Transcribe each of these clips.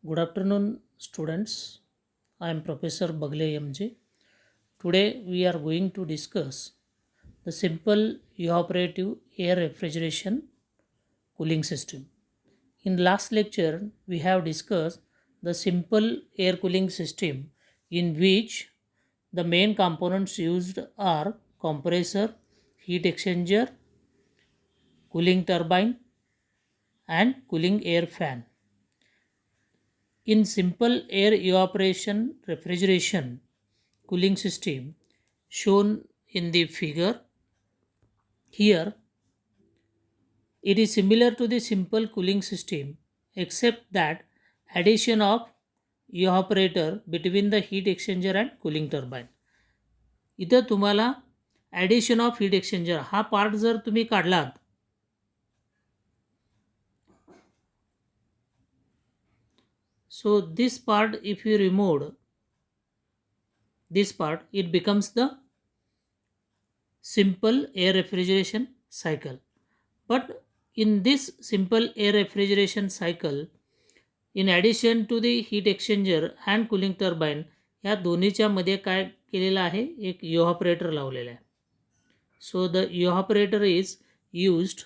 Good afternoon, students. I am Professor Bagle MJ. Today we are going to discuss the simple evaporative air refrigeration cooling system. In last lecture, we have discussed the simple air cooling system in which the main components used are compressor, heat exchanger, cooling turbine, and cooling air fan. In simple air evaporation refrigeration cooling system shown in the figure here, it is similar to the simple cooling system except that addition of evaporator between the heat exchanger and cooling turbine. इथं तुम्हाला addition of heat exchanger हा part जर तुम्ही काढलात, so this part if you remove this part, it becomes the simple air refrigeration cycle. But in this simple air refrigeration cycle, in addition to the heat exchanger and cooling turbine, ह्या दोन्हीच्या मध्ये काय केलेलं आहे, एक evaporator लावलेला आहे. So the evaporator is used.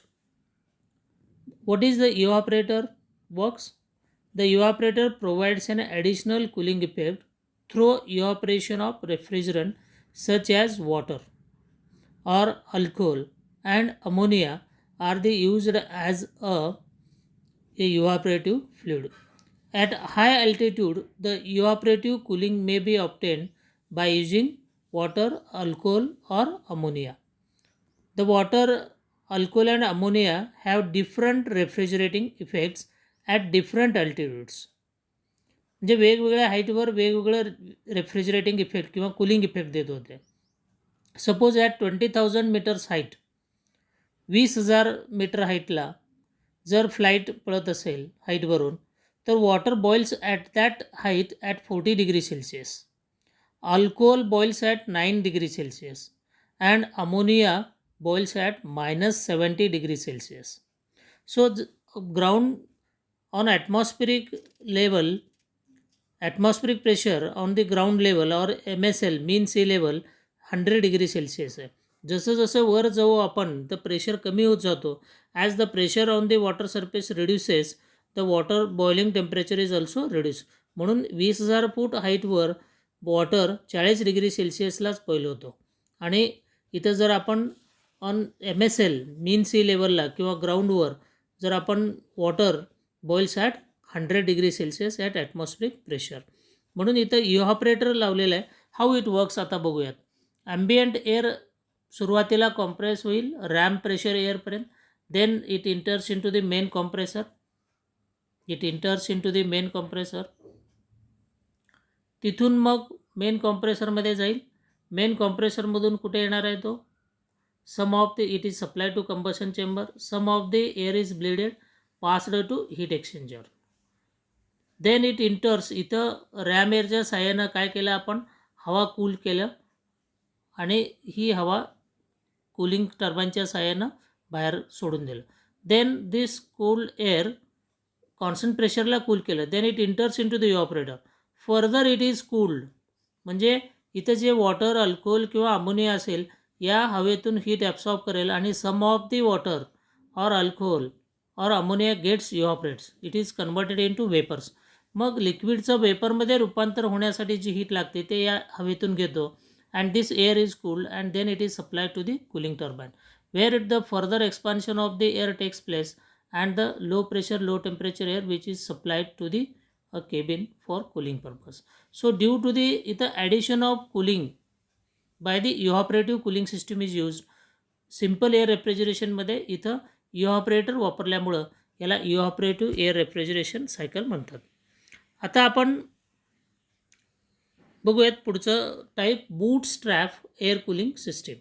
What is the evaporator works? The evaporator provides an additional cooling effect through evaporation of refrigerant such as water or alcohol and ammonia are they used as a evaporative fluid. At high altitude, the evaporative cooling may be obtained by using water, alcohol, or ammonia. The water, alcohol, and ammonia have different refrigerating effects at different altitudes. म्हणजे वेगवेगळ्या हाईटवर वेगवेगळं refrigerating effect किंवा cooling effect देत होते. Suppose at 20,000 metres height, 20,000 metre हाईटला जर flight पळत असेल हाईटवरून, तर water boils at that height at 40 degree Celsius, alcohol boils at 9 degree Celsius and ammonia boils at minus 70 degrees Celsius. So ground on atmospheric level, atmospheric pressure on the ground level or MSL mean sea level 100 degree Celsius आहे. जसं जसं वर जाऊ आपण तर pressure कमी होत जातो. As the pressure on the water surface reduces the water boiling temperature is also reduce. म्हणून 20,000 फूट हाईटवर वॉटर 40 डिग्री सेल्सिअसलाच बॉईल होतो. आणि इथं जर आपण ऑन MSL मीन सी लेवलला किंवा ग्राउंडवर जर आपण water boils at 100 degree Celsius at atmospheric pressure. म्हणून इथं इव्हॉपरेटर लावलेलं आहे. हाऊ इट वर्क्स आता बघूयात. ॲम्बियंट एअर सुरुवातीला कॉम्प्रेस होईल रॅम प्रेशर एअरपर्यंत. Then it enters into the main compressor. तिथून मग मेन कॉम्प्रेसरमध्ये जाईल. मेन कॉम्प्रेसरमधून कुठे येणार आहे तो? Some of the it is supplied to combustion chamber, some of the air is bleeded passed to heat exchanger. Then it enters. इथं RAM एअरच्या साह्यानं काय केलं आपण? हवा कूल केलं आणि ही हवा कूलिंग टर्बाईनच्या साह्यानं बाहेर सोडून दिलं. Then this cooled air constant प्रेशरला कूल केलं. Then it enters into the evaporator. Further it is cooled. म्हणजे इथं जे वॉटर, अल्कोहोल किंवा अमोनिया असेल या हवेतून हीट ॲब्सॉर्ब करेल आणि some of the water or alcohol or ammonia gets evaporates. It is converted into vapours. मग लिक्विडचं वेपरमध्ये रूपांतर होण्यासाठी जी हीट लागते ते या हवेतून घेतो. And this air is cooled and then it is supplied to the cooling turbine where it the further expansion of the air takes place and the low pressure low temperature air which is supplied to the a cabin for cooling purpose. So due to the इथं addition of cooling by the evaporative cooling system is used. Simple air रेफ्रिजरेशनमध्ये इथं evaporator वापरल्यामुळं याला इव्हॉपरेटिव्ह air refrigeration cycle म्हणतात. आता आपण बघूयात पुढचं type bootstrap air cooling system.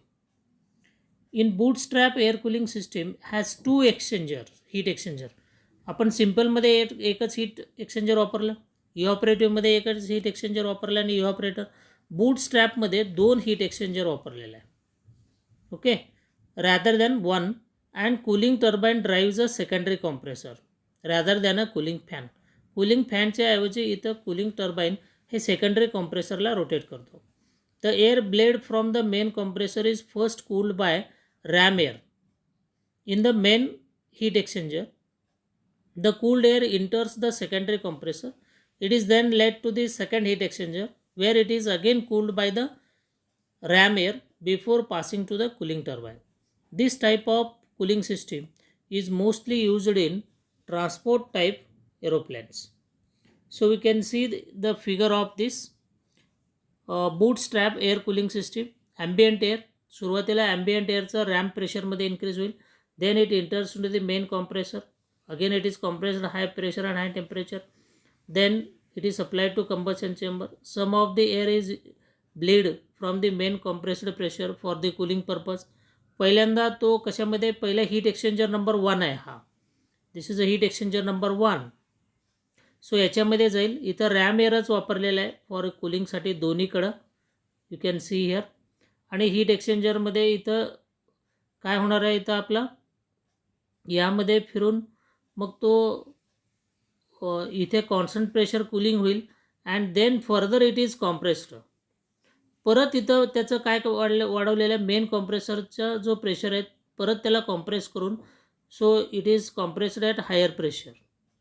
In bootstrap air cooling system has 2 exchanger heat exchanger. आपण सिम्पलमध्ये एकच हीट एक्सचेंजर वापरलं, इव्हॉपरेटिव्हमध्ये एकच हीट एक्सचेंजर वापरलं आणि इव्हॉपरेटर. बूटस्ट्रॅपमध्ये 2 हीट एक्सचेंजर वापरलेलं आहे. Okay, rather than 1 and cooling turbine drives a secondary compressor rather than a cooling fan. Cooling फॅनच्या ऐवजी इथं कूलिंग टर्बाईन हे सेकंडरी कॉम्प्रेसरला रोटेट करतो. The air bled from the main compressor is first cooled by ram air in the main heat exchanger. The cooled air enters the secondary compressor. It is then led to the second heat exchanger where it is again cooled by the ram air before passing to the cooling turbine. This type of cooling system is mostly used in transport type aeroplanes. So we can see the figure of this bootstrap air cooling system. Ambient air, सुरुवातीला ambient airचा ramp प्रेशरमध्ये increase होईल. Then it enters into the main compressor. Again it is compressed at high pressure and high temperature. Then it is supplied to combustion chamber. Some of the air is bleed from the main compressed pressure for the cooling purpose. पहिल्यांदा तो कशामध्ये, पहिला heat exchanger number 1 आहे हा. This is a heat exchanger number 1. So याच्यामध्ये जाईल. इथं ram एअरच वापरलेला आहे फॉर कूलिंगसाठी दोन्हीकडं. You can see here. आणि हीट एक्सचेंजरमध्ये इथं काय होणार आहे, इथं आपला यामध्ये फिरून मग तो इथे कॉन्स्टंट प्रेशर कूलिंग होईल and then further it is compressed. परत इथं त्याचं काय वाढवलेलं मेन कॉम्प्रेसरचा जो प्रेशर आहे परत त्याला कॉम्प्रेस करून so it is compressed at higher pressure.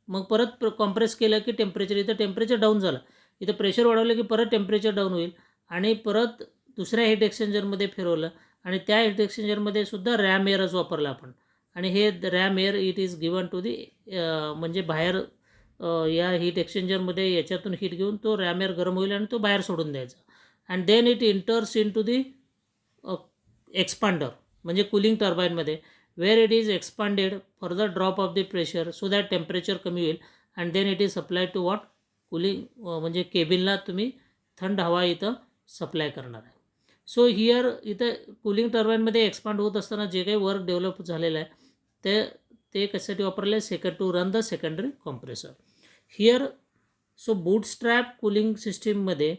मग परत कॉम्प्रेस केलं की टेम्परेचर, इथं टेम्परेचर डाऊन झालं, इथं प्रेशर वाढवलं की परत टेम्परेचर डाऊन होईल आणि परत दुसऱ्या हीट एक्सचेंजरमध्ये फिरवलं आणि त्या हीट एक्सचेंजरमध्ये सुद्धा रॅम एअरच वापरला आपण. आणि हे ram air it is given to the म्हणजे बाहेर या हीट एक्सचेंजरमध्ये याच्यातून हीट घेऊन तो रॅम एअर गरम होईल आणि तो बाहेर सोडून द्यायचा. And then it enters into the expander म्हणजे कूलिंग टर्बाईनमध्ये where it is expanded further drop of the pressure so that temperature कमी होईल. And then it is supply to what cooling म्हणजे केबिनला तुम्ही थंड हवा इथं सप्लाय करणार आहे. सो हिअर इथं कूलिंग टर्बाईनमध्ये एक्सपांड होत असताना जे काही वर्क डेव्हलप झालेलं आहे ते कशासाठी वापरले, to run the secondary compressor. Here so bootstrap cooling सिस्टीममध्ये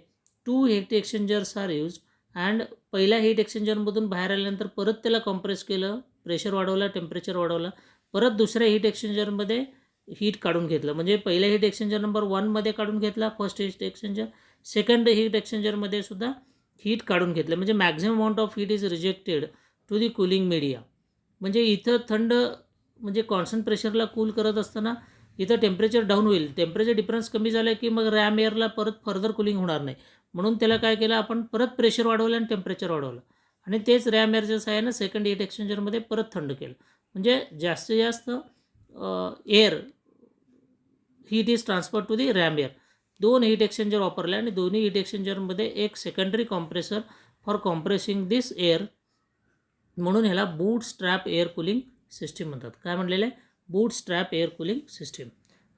2 heat exchangers are use and पहिल्या हीट एक्सचेंजरमधून बाहेर आल्यानंतर परत त्याला कॉम्प्रेस केलं, प्रेशर वाढवला, टेम्परेचर वाढवला, परत दुसऱ्या हीट एक्सचेंजरमध्ये हीट काढून घेतलं. म्हणजे पहिल्या हीट एक्सचेंजर नंबर 1मध्ये काढून घेतला first heat exchanger, second heat एक्सचेंजरमध्ये सुद्धा हीट काढून घेतलं. म्हणजे maximum amount of heat is rejected to the cooling media. म्हणजे इथं थंड म्हणजे कॉन्स्टंट प्रेशरला कूल करत असताना इथं टेम्परेचर डाऊन होईल. टेम्परेचर डिफरन्स कमी झालं की मग रॅम एअरला परत फर्दर कूलिंग होणार नाही. म्हणून त्याला काय केलं आपण, परत प्रेशर वाढवलं आणि टेम्परेचर वाढवलं आणि तेच रॅम एअरच्या सहाय्यानं सेकंड हीट एक्सचेंजरमध्ये परत थंड केलं. म्हणजे जास्तीत जास्त air heat is transfer to the ram air. 2 heat exchanger वापरले आणि दोन्ही हीट एक्सचेंजरमध्ये एक secondary compressor for compressing this air. म्हणून ह्याला bootstrap air cooling system म्हणतात. काय म्हणलेलं आहे, bootstrap air cooling system.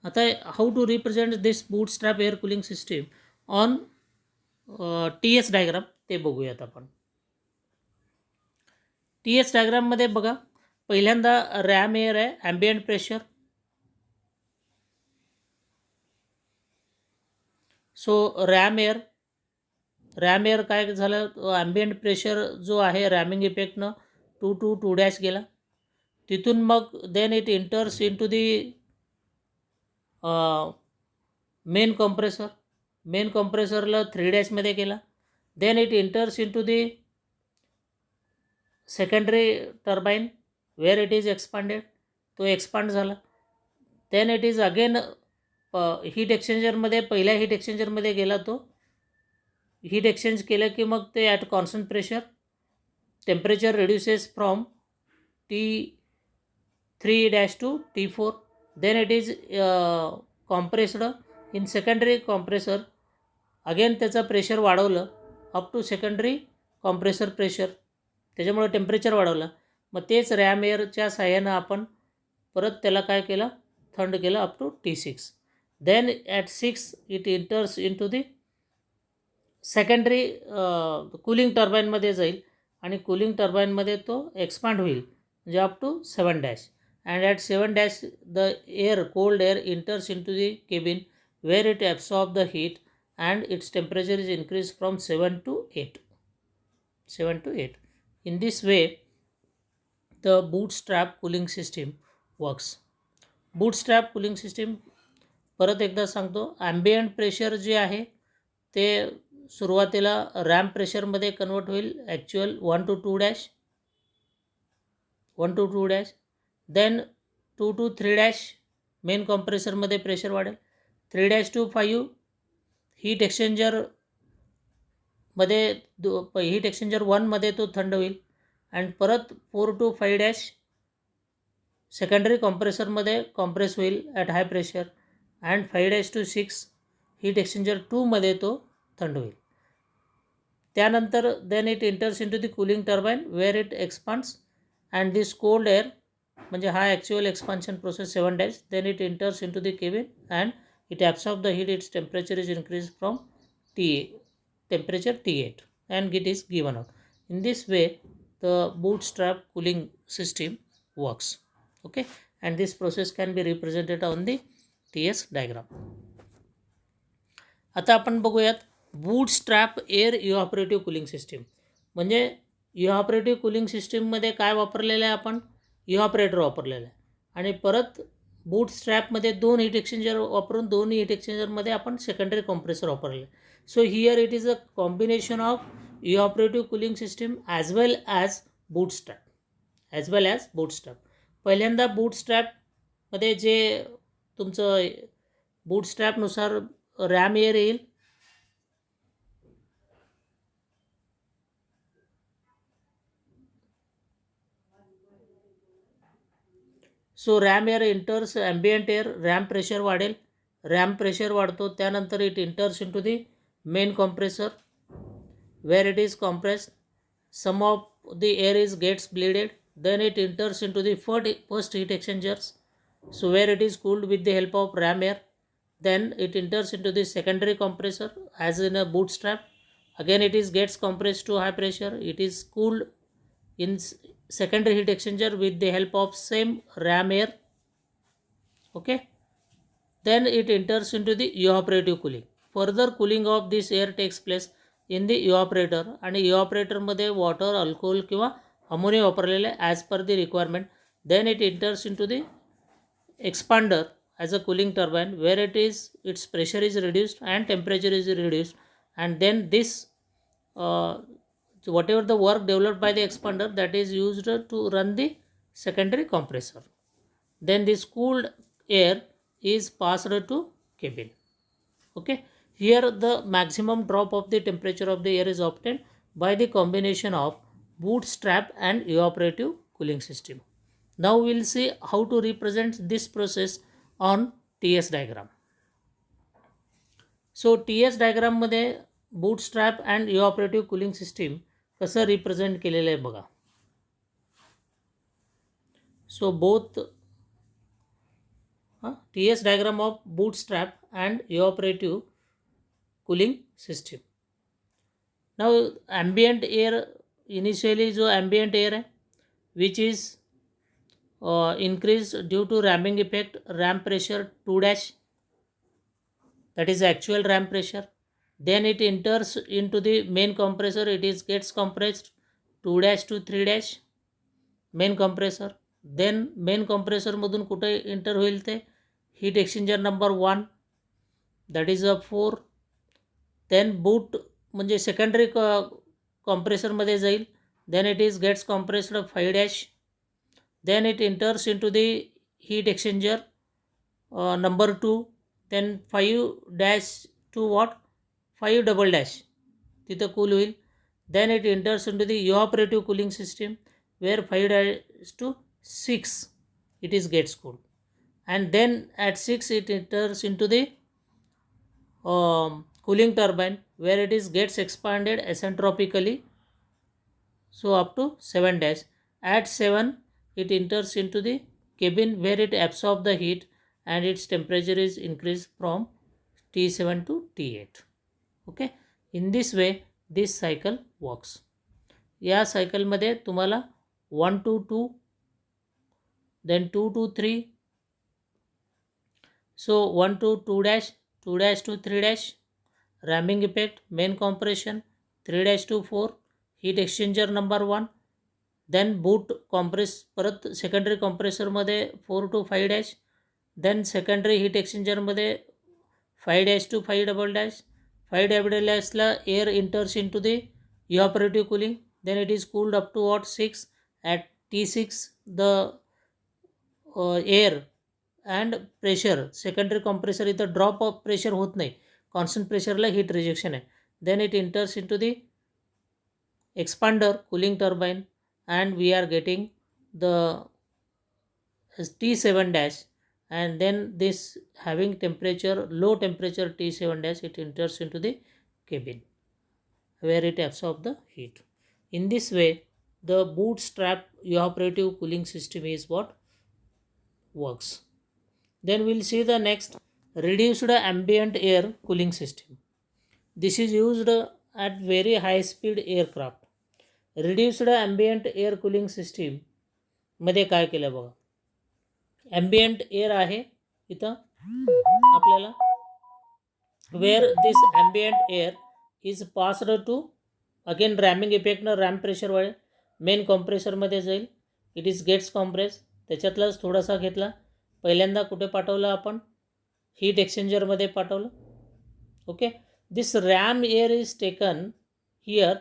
आता how to represent this bootstrap air cooling system on TS diagram ते बघूयात आपण. TS डायग्राममध्ये बघा, पहिल्यांदा रॅम एअर आहे, ambient pressure. So ram air काय झालं, ॲम्बियंट प्रेशर जो आहे रॅमिंग इफेक्टनं 2 गेला. तिथून मग then it enters into the main कॉम्प्रेसरला 3 गेला. Then it enters into the secondary turbine where it is expanded, तो एक्सपांड झाला. Then it is again heat एक्सचेंजरमध्ये, पहिल्या हीट एक्सचेंजरमध्ये गेला, तो हीट एक्सचेंज केलं की मग ते at constant pressure temperature reduces from T3 to T4. Then it is compressed in secondary compressor. Again त्याचा प्रेशर वाढवलं up to secondary compressor pressure, त्याच्यामुळे टेम्परेचर वाढवलं. मग तेच रॅम एअरच्या साह्यानं आपण परत त्याला काय केलं, थंड केलं up to T6. Then at 6 it enters into the secondary cooling टर्बाईनमध्ये जाईल आणि कूलिंग टर्बाईनमध्ये तो एक्सपांड होईल म्हणजे up to 7 and at 7 the cold air enters into the cabin where it absorbs the heat and its temperature is increased from 7 to 8. In this way the bootstrap cooling system works. Bootstrap cooling system परत एकदा सांगतो, ambient pressure जे आहे ते सुरुवातीला ramp प्रेशरमध्ये convert होईल, actual 1 to 2 dash, 1 to 2 dash, then 2 to 3 dash main कॉम्प्रेसरमध्ये प्रेशर वाढेल, 3 डॅश to 5 हीट एक्सचेंजरमध्ये हीट एक्सचेंजर 1मध्ये तो थंड होईल, अँड परत 4 to 5 डॅश सेकंडरी कॉम्प्रेसरमध्ये कॉम्प्रेस होईल at high pressure, and 5 dash to 6 heat exchanger 2मध्ये तो थंड होईल. त्यानंतर then it enters into the cooling turbine wear it expands and this cold air, म्हणजे हा actual expansion process 7 dash, then it enters into the cabin and it absorb the heat, its temperature is increase from temperature T8 and it is given out. In this way the bootstrap cooling system works. Okay, and this process can be represented on the TS diagram. आता आपण बघूयात bootstrap air इव्हॅपोरेटिव्ह cooling system. म्हणजे इव्हॅपोरेटिव्ह cooling सिस्टीममध्ये काय वापरलेलं आहे, आपण इव्हॅपोरेटर वापरलेलं आहे, आणि परत बूटस्ट्रॅपमध्ये 2 हीट एक्सचेंजर वापरून दोन्ही हीट एक्सचेंजरमध्ये आपण सेकंडरी कॉम्प्रेसर वापरले. So here it is a combination of evaporative cooling system as well as bootstrap. पहिल्यांदा बूटस्ट्रॅपमध्ये जे तुमचं बूटस्ट्रॅपनुसार रॅम एअर येईल, so ram air enters ambient air, ram pressure वाढेल, रॅम प्रेशर वाढतो, त्यानंतर it enters into the main compressor where it is compressed, some of the air is gets bleeded, then it enters into the first heat exchangers, so where it is cooled with the help of ram air, then it enters into the secondary compressor as in a bootstrap, again it is gets compressed to high pressure, it is cooled in secondary heat exchanger with the help of same ram air. Okay, then it enters into the evaporative cooling. Further cooling of this air takes place in the evaporator, आणि evaporator मध्ये water, alcohol किंवा ammonia वापरलेले as per the requirement. then it enters into the expander as a cooling turbine where its pressure is reduced and temperature is reduced, and then this whatever the work developed by the expander, that is used to run the secondary compressor. Then this cooled air is passed to cabin. Okay, here the maximum drop of the temperature of the air is obtained by the combination of bootstrap and evaporative cooling system. Now we will see how to represent this process on TS diagram. So TS diagram मध्ये bootstrap and evaporative cooling system कसं represent केलेलं आहे बघा. So both TS diagram of bootstrap and evaporative cooling system. Now ambient air, initially जो ambient air है which is increased due to ramming effect, ram pressure 2 dash, that is actual ram pressure, then it enters into the main compressor, it is gets compressed 2 dash to 3 dash main compressor, then main compressor मधून कुठे enter होईल ते heat exchanger number 1, that is a 4, then boot म्हणजे secondary कॉम्प्रेसरमध्ये जाईल, then it is gets compressed 5 dash, then it enters into the heat exchanger number 2, then 5 dash to what 5 double dash तिथं cool होईल, then it enters into the evaporative cooling system where 5 dash to 6 it is gets cooled, and then at 6 it enters into the cooling turbine where it is gets expanded asymptotically, so up to 7 dash. At 7 it enters into the cabin where it absorbs the heat and its temperature is increased from T7 to T8. Okay, in this way this cycle works. या सायकलमध्ये तुम्हाला 1 to 2, then 2 to 3, so 1 to 2 dash, 2 dash to 3 dash, ramming effect, main compression 3 dash to 4, heat exchanger number 1, then boot compress परत secondary कॉम्प्रेसरमध्ये 4 to 5 dash, then secondary heat एक्सचेंजरमध्ये 5-5 5 air enters into the evaporative cooling. Then it is cooled up to what 6 at T6 the air and pressure secondary compressor इथं drop of pressure होत नाही, constant प्रेशरला heat rejection आहे. Then it enters into the expander cooling turbine and we are getting the T7 dash, and then this having temperature low temperature T7 dash, it enters into the cabin where it absorbs the heat. In this way the bootstrap evaporative cooling system is what works. Then we'll see the next, reduced ambient air cooling system. This is used at very high speed aircraft. Reduced ambient air cooling सिस्टीममध्ये काय केलं बघा. Ambient air आहे इथं आपल्याला, where this ambient air is passed to again ramming इफेक्टनं ram pressure वाढेल, main कॉम्प्रेसरमध्ये जाईल, इट इज गेट्स कॉम्प्रेस. त्याच्यातलाच थोडासा घेतला, पहिल्यांदा कुठे पाठवलं आपण, हीट एक्सचेंजरमध्ये पाठवलं. Okay, this ram air is taken here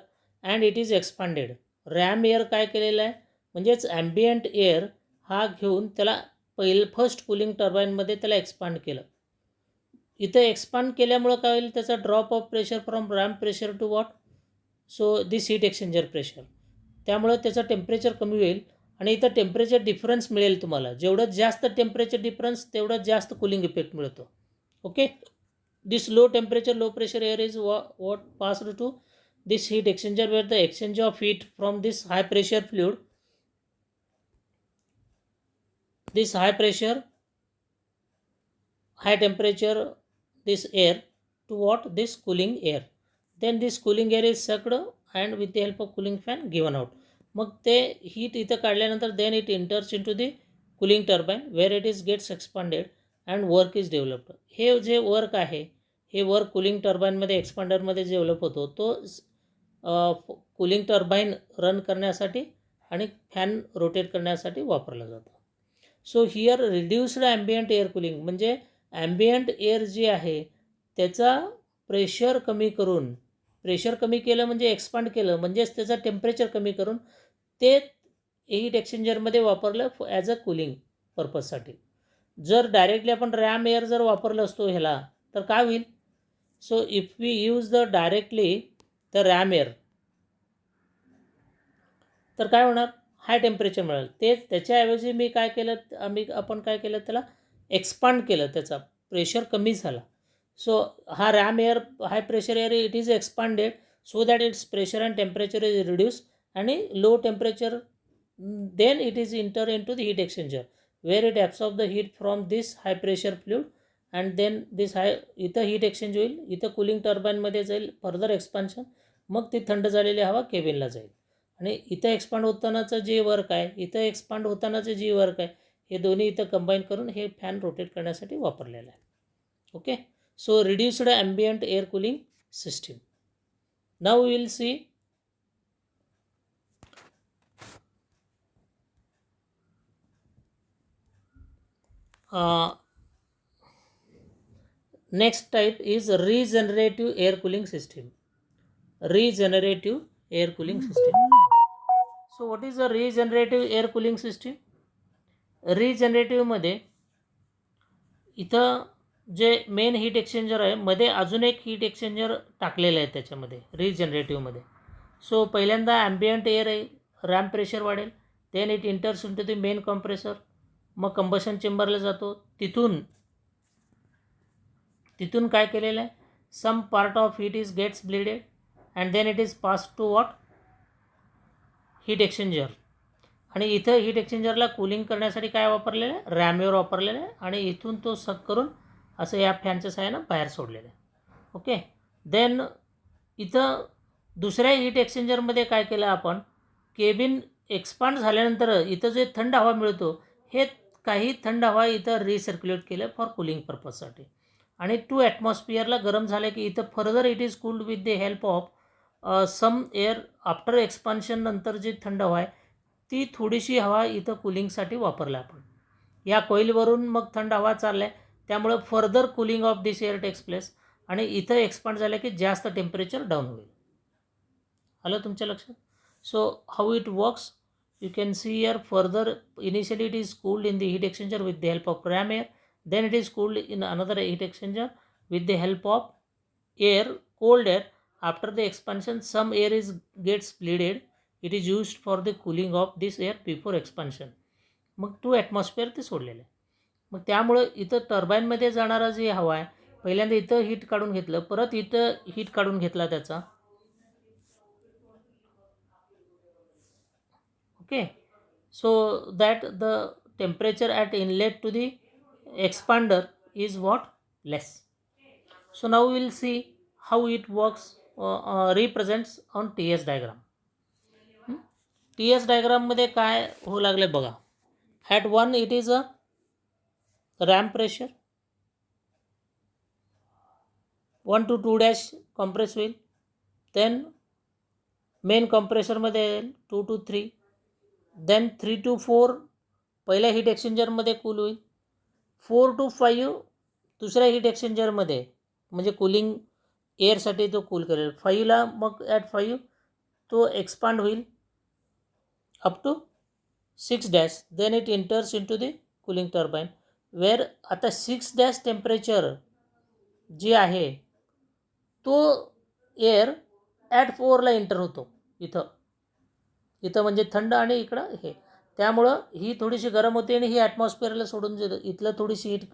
and it is expanded. Ram air काय केलेलं आहे, म्हणजेच ॲम्बियंट एअर हा घेऊन त्याला फर्स्ट कूलिंग टर्बाईनमध्ये त्याला एक्सपांड केलं. इथं एक्सपांड केल्यामुळं काय होईल, त्याचा drop of pressure from ram pressure to what, so this heat exchanger pressure. त्यामुळं त्याचं टेम्परेचर कमी होईल आणि इथं टेम्परेचर डिफरन्स मिळेल तुम्हाला. जेवढं जास्त टेम्परेचर डिफरन्स तेवढं जास्त कूलिंग इफेक्ट मिळतो. Okay, this low temperature low pressure air is what passed to this heat exchanger, where the exchange of heat from this high pressure fluid, this high pressure high temperature this air to what, this cooling air. Then this cooling air is sucked and with the help of cooling fan given out. मग ते heat इथं काढल्यानंतर then it enters into the cooling turbine where it is gets expanded and work is developed. हे जे work आहे हे work cooling टर्बाईनमध्ये एक्सपांडरमध्ये develop होतो, तो कूलिंग टर्बाईन रन करण्यासाठी आणि फॅन रोटेट करण्यासाठी वापरला जातो. So here reduced ambient air cooling म्हणजे ॲम्बियंट एअर जी आहे त्याचा प्रेशर कमी करून, प्रेशर कमी केलं म्हणजे एक्सपांड केलं म्हणजेच त्याचं टेम्परेचर कमी करून ते हीट एक्सचेंजरमध्ये वापरलं ॲज अ कूलिंग पर्पजसाठी. जर डायरेक्टली आपण रॅम एअर जर वापरलं असतो ह्याला तर काय होईल, so if we use the directly the ram air तर काय होणार, हाय टेम्परेचर मिळेल. तेच त्याच्याऐवजी मी काय केलं, आपण काय केलं, त्याला एक्सपांड केलं, त्याचा प्रेशर कमी झाला. सो हा ram air high pressure air it is expanded so that its pressure and temperature is reduce आणि low temperature then it is enter into the heat exchanger where it absorb the heat from this high pressure fluid and then this high, इथं heat exchange होईल, इथं cooling टर्बाईनमध्ये जाईल further expansion, मग ती थंड झालेली हवा केबिनला जाईल. आणि इथं एक्सपांड होतानाचं जे वर्क आहे, इथं एक्सपांड होतानाचं जी वर्क आहे, हे दोन्ही इथं कंबाईन करून हे फॅन रोटेट करण्यासाठी वापरलेलं आहे. Okay, so reduced ambient air cooling system. Now we will see next type is regenerative air cooling system. Regenerative air cooling system. So what is the regenerative air cooling system? Regenerative मध्ये इथं जे main heat exchanger आहे मध्ये अजून एक heat exchanger टाकलेलं आहे त्याच्यामध्ये रिजनरेटिव्हमध्ये. सो पहिल्यांदा ॲम्बियंट एअर आहे, रॅम प्रेशर वाढेल, then it enters into the main compressor, मग कंबशन चेंबरला जातो, तिथून काय केलेलं आहे, some part of heat is gets bladed and then it is pass to what, heat exchanger. आणि इथं हीट एक्सचेंजरला कूलिंग करण्यासाठी काय वापरलेलं आहे, रॅमवेअर वापरलेलं आहे आणि इथून तो सक करून असं या फॅनच्या सहाय्यानं बाहेर सोडलेलं आहे. ओके, देन इथं दुसऱ्या हीट एक्सचेंजरमध्ये काय केलं आपण, केबिन एक्सपांड झाल्यानंतर इथं जे थंड हवा मिळतो हे काही थंड हवा इथं रिसर्क्युलेट केलं फॉर कूलिंग पर्पजसाठी आणि 2 ॲटमॉस्फिअरला गरम झालं की इथं further it is cooled with the help of some air. After expansion नंतर जी थंड हवा आहे ती थोडीशी हवा इथं कूलिंगसाठी वापरला आपण. या कॉईलवरून मग थंड हवा चालल्या, त्यामुळं further cooling of this air takes place आणि इथं एक्सपांड झालं की जास्त टेम्परेचर डाऊन होईल. आलं तुमच्या लक्षात? So how it works you can see here further. Initially it is cooled in the heat exchanger with the help of ram air, then it is cooled in another heat exchanger with the help of air, cold air. After the expansion some air is gets bleeded, it is used for the cooling of this air before expansion. मग 2 atmosphere ते सोडलेलं आहे. मग त्यामुळं इथं टर्बाईनमध्ये जाणारा जी हवा आहे, पहिल्यांदा इथं हीट काढून घेतलं, परत इथं हीट काढून घेतला त्याचा. Okay, so that the temperature at inlet to the expander is what? Less. So now we will see how it works, represents on TS diagram. TS diagram मध्ये काय होऊ लागले बघा. At 1 it is a ram pressure, 1 to 2 dash compress होईल, then main कॉम्प्रेसरमध्ये 2 to 3, then 3 to 4 पहिल्या heat एक्सचेंजरमध्ये cool होईल, 4 to 5 दुसऱ्या हीट एक्सचेंजरमध्ये, म्हणजे कूलिंग एअरसाठी तो कूल करेल. 5ला मग ॲट 5 तो एक्सपांड होईल up to 6 dash, then it enters into the cooling turbine where आता 6 डॅश टेम्परेचर जी आहे तो एअर ॲट 4ला एंटर होतो. इथं म्हणजे थंड आणि इकडं हे, त्यामुळं ही थोडीशी गरम होते आणि ही ॲटमॉस्फिअरला सोडून इथलं थोडीशी हीट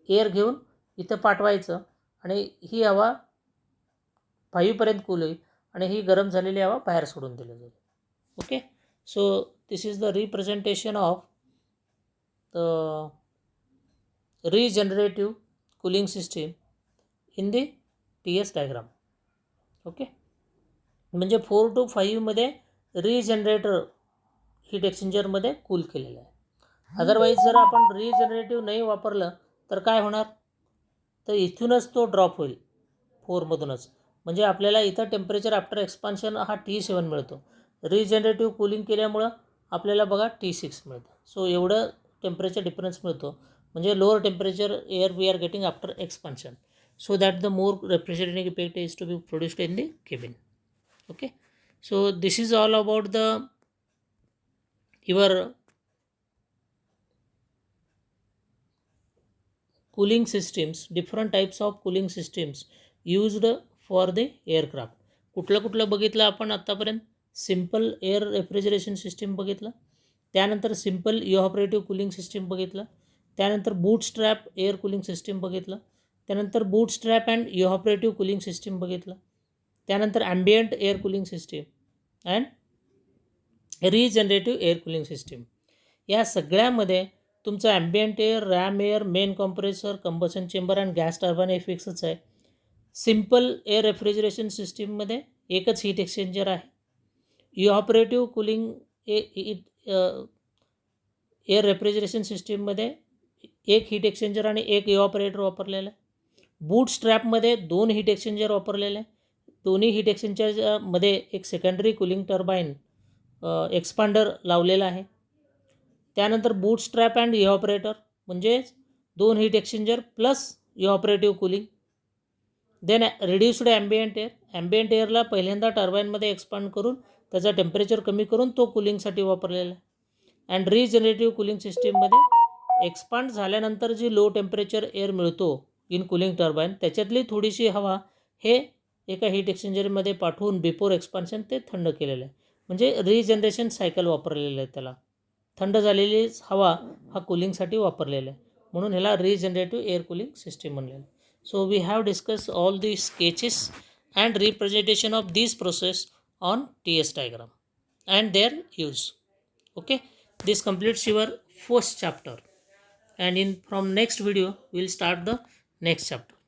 एअर घेऊन इथं पाठवायचं आणि ही हवा 5पर्यंत कूल होईल आणि ही गरम झालेली हवा बाहेर सोडून दिली जाईल. Okay, so this is the representation of the regenerative cooling system in the TS diagram. Okay, म्हणजे 4 to 5 मध्ये रिजनरेटर हीट एक्सचेंजरमध्ये कूल केलेलं आहे. अदरवाईज जर आपण रिजनरेटिव्ह नाही वापरलं तर काय होणार, तर इथूनच तो ड्रॉप होईल 4मधूनच. म्हणजे आपल्याला इथं टेम्परेचर आफ्टर एक्सपान्शन हा T7 मिळतो, रिजनरेटिव्ह कूलिंग केल्यामुळं आपल्याला बघा T6 मिळतं. सो एवढं टेम्परेचर डिफरन्स मिळतो, म्हणजे lower temperature air we are getting after expansion, so that the more refrigerating effect is to be produced in the cabin. Okay, so this is all about the your cooling systems, different types of cooling systems used for the aircraft. कुठलं बघितलं आपण आत्तापर्यंत? Simple air refrigeration system बघितलं, त्यानंतर simple इव्हॅपोरेटिव्ह cooling system बघितलं, त्यानंतर bootstrap air cooling system बघितलं, त्यानंतर bootstrap and evaporative cooling system बघितलं, त्यानंतर ambient air cooling system and regenerative air cooling system. या सगळ्यामध्ये तुमचं ambient air, ram air, main compressor, combustion chamber and gas turbine हे फिक्सच आहे. सिम्पल एअर रेफ्रिजरेशन सिस्टीममध्ये एकच हीट एक्सचेंजर आहे. इव्हॅपोरेटिव्ह कूलिंग एअर रेफ्रिजरेशन सिस्टीममध्ये एक हीट एक्सचेंजर आणि एक इव्हॅपोरेटर वापरलेलं आहे. बूट स्ट्रॅपमध्ये 2 हीट एक्सचेंजर वापरलेले आहे. दोन्ही हीट एक्सचेंजरमध्ये एक सेकंडरी कूलिंग टर्बाईन एक्सपांडर लावलेला आहे. त्यानंतर बूट स्ट्रॅप अँड इव्हॅपोरेटर म्हणजेच 2 heat exchanger plus evaporative cooling. Then reduced ambient air, ambient एअरला पहिल्यांदा टर्बाईनमध्ये एक्सपांड करून त्याचा टेम्परेचर कमी करून तो कूलिंगसाठी वापरलेला आहे. अँड रिजनरेटिव्ह कूलिंग सिस्टीममध्ये एक्सपांड झाल्यानंतर जी लो टेम्परेचर एअर मिळतो इन कूलिंग टर्बाईन त्याच्यातली थोडीशी हवा हे एका हीट एक्सचेंजरमध्ये पाठवून बिफोर एक्सपान्शन ते थंड केलेलं आहे. म्हणजे रिजनरेशन सायकल वापरलेलं आहे. त्याला थंड झालेली हवा हा कूलिंगसाठी वापरलेला आहे, म्हणून ह्याला रिजनरेटिव्ह एअर कूलिंग सिस्टीम म्हणलेलं. So we have discuss all the sketches and representation of this process on TS diagram and their use. Okay, this completes your first chapter, and from next video we will start the next chapter.